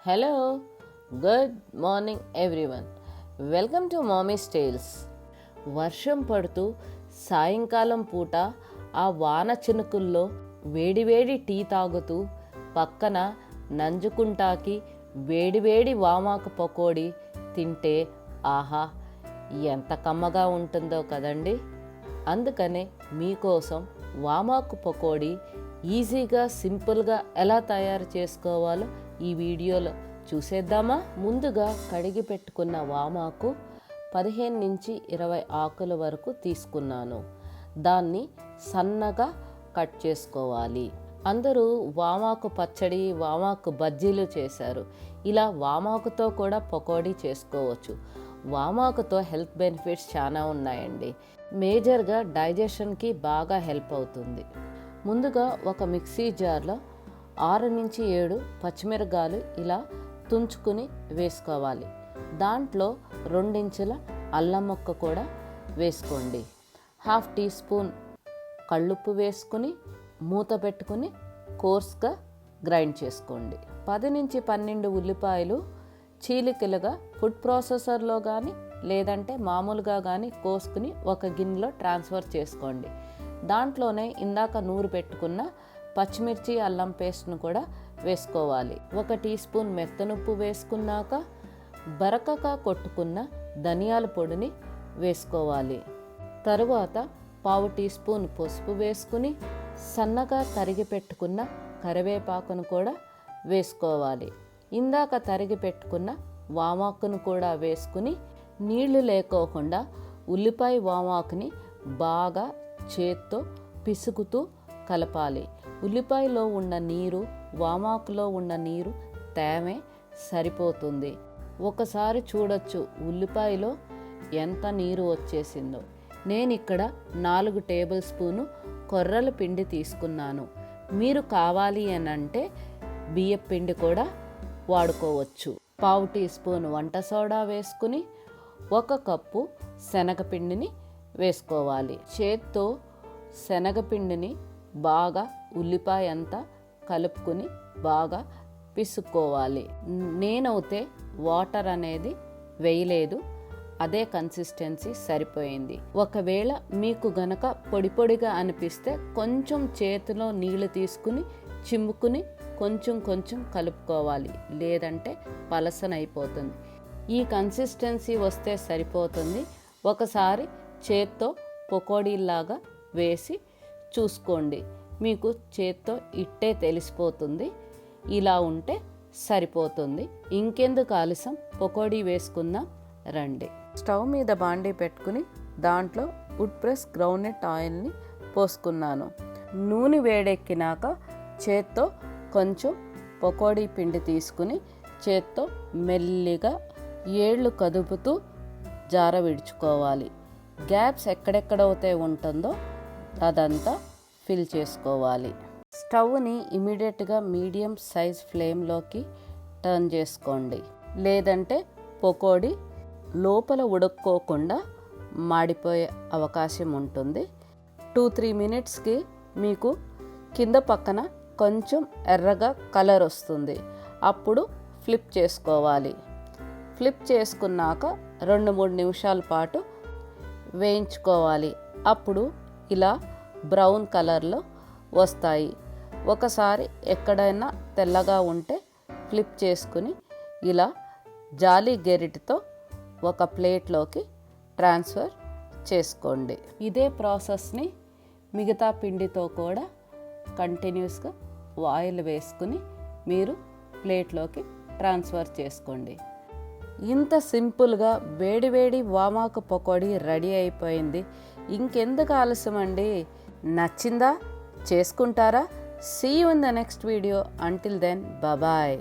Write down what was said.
Hello, good morning everyone. Welcome to Mommy's Tales. వర్షం పడుతూ సాయంకాలం పూట ఆ వాన చినుకుల్లో వేడివేడి టీ తాగుతూ పక్కన నంజుకుంటాకి వేడివేడి వామాకు పకోడీ తింటే ఆహా ఎంత కమ్మగా ఉంటుందో కదండి. అందుకనే మీకోసం వామాకు పకోడీ ఈజీగా సింపుల్గా ఎలా తయారు చేసుకోవాలో ఈ వీడియోలో చూసేద్దామా. ముందుగా కడిగి పెట్టుకున్న వామాకు 15 నుంచి 20 ఆకుల వరకు తీసుకున్నాను. దాన్ని సన్నగా కట్ చేసుకోవాలి. అందరూ వామాకు పచ్చడి, వామాకు బజ్జీలు చేశారు. ఇలా వామాకుతో కూడా పకోడీ చేసుకోవచ్చు. వామాకుతో హెల్త్ బెనిఫిట్స్ చాలా ఉన్నాయండి. మేజర్గా డైజెషన్కి బాగా హెల్ప్ అవుతుంది. ముందుగా ఒక మిక్సీ జార్లో 6 నుంచి 7 పచ్చిమిరపకాయలు ఇలా తుంచుకుని వేసుకోవాలి. దాంట్లో 2 ఇంచుల అల్లం ముక్క కూడా వేసుకోండి. 1/2 టీ స్పూన్ కళ్ళుప్పు వేసుకుని మూత పెట్టుకుని కోర్స్గా గ్రైండ్ చేసుకోండి. 10 నుంచి 12 ఉల్లిపాయలు చీలికలుగా ఫుడ్ ప్రాసెసర్లో కానీ లేదంటే మామూలుగా కానీ కోసుకుని ఒక గిన్నెలో ట్రాన్స్ఫర్ చేసుకోండి. దాంట్లోనే ఇందాక నూరు పెట్టుకున్న పచ్చిమిర్చి అల్లం పేస్ట్ను కూడా వేసుకోవాలి. 1 టీ స్పూన్ మెత్తనుప్పు వేసుకున్నాక బరకగా కొట్టుకున్న ధనియాల పొడిని వేసుకోవాలి. తరువాత 1/2 టీ స్పూన్ పసుపు వేసుకుని సన్నగా తరిగి పెట్టుకున్న కరివేపాకును కూడా వేసుకోవాలి. ఇందాక తరిగి పెట్టుకున్న వామాకును కూడా వేసుకుని నీళ్లు లేకోకుండా ఉల్లిపాయ వామాకుని బాగా చేత్తో పిసుకుతూ కలపాలి. ఉల్లిపాయలో ఉన్న నీరు, వామాకులో ఉన్న నీరు తేమే సరిపోతుంది. ఒకసారి చూడొచ్చు ఉల్లిపాయలో ఎంత నీరు వచ్చేసిందో. నేను ఇక్కడ 4 టేబుల్ స్పూను కొర్రల పిండి తీసుకున్నాను. మీరు కావాలి అని అంటే బియ్యం పిండి కూడా వాడుకోవచ్చు. 1/2 టీ స్పూన్ వంట సోడా వేసుకుని 1 కప్పు శనగపిండిని వేసుకోవాలి. చేత్తో శనగపిండిని బాగా ఉల్లిపాయ అంతా కలుపుకుని బాగా పిసుక్కోవాలి. నేనైతే వాటర్ అనేది వేయలేదు, అదే కన్సిస్టెన్సీ సరిపోయింది. ఒకవేళ మీకు గనక పొడి పొడిగా అనిపిస్తే కొంచెం చేతిలో నీళ్లు తీసుకుని చిమ్ముకుని కొంచెం కొంచెం కలుపుకోవాలి, లేదంటే పలసనైపోతుంది. ఈ కన్సిస్టెన్సీ వస్తే సరిపోతుంది. ఒకసారి చేత్తో పకోడీలాగా వేసి చూసుకోండి, మీకు చేత్తో ఇట్టే తెలిసిపోతుంది. ఇలా ఉంటే సరిపోతుంది. ఇంకెందుకు ఆలస్యం, పకోడీ వేసుకుందాం రండి. స్టవ్ మీద బాండీ పెట్టుకుని దాంట్లో వుడ్ ప్రెస్ గ్రౌండ్నట్ ఆయిల్ని పోసుకున్నాను. నూనె వేడెక్కినాక చేత్తో కొంచెం పకోడీ పిండి తీసుకుని చేత్తో మెల్లిగా ఏళ్ళు కదుపుతూ జార విడుచుకోవాలి. గ్యాప్స్ ఎక్కడెక్కడైతే ఉంటుందో అదంతా ఫిల్ చేసుకోవాలి. స్టవ్ని ఇమీడియట్గా మీడియం సైజ్ ఫ్లేమ్లోకి టర్న్ చేసుకోండి, లేదంటే పకోడీ లోపల ఉడుక్కోకుండా మాడిపోయే అవకాశం ఉంటుంది. 2-3 మినిట్స్కి మీకు కింద పక్కన కొంచెం ఎర్రగా కలర్ వస్తుంది. అప్పుడు ఫ్లిప్ చేసుకోవాలి. ఫ్లిప్ చేసుకున్నాక 2-3 నిమిషాల పాటు వేయించుకోవాలి. అప్పుడు ఇలా బ్రౌన్ కలర్లో వస్తాయి. ఒకసారి ఎక్కడైనా తెల్లగా ఉంటే ఫ్లిప్ చేసుకుని ఇలా జాలి గెరిటితో ఒక ప్లేట్లోకి ట్రాన్స్ఫర్ చేసుకోండి. ఇదే ప్రాసెస్ని మిగతా పిండితో కూడా కంటిన్యూస్గా ఆయిల్ వేసుకుని మీరు ప్లేట్లోకి ట్రాన్స్ఫర్ చేసుకోండి. ఇంత సింపుల్గా వేడివేడి వామాకు పకోడీ రెడీ అయిపోయింది. ఇంకెందుకు ఆలస్యం అండి? నచ్చిందా? చేసుకుంటారా? See you in the next video. Until then, bye.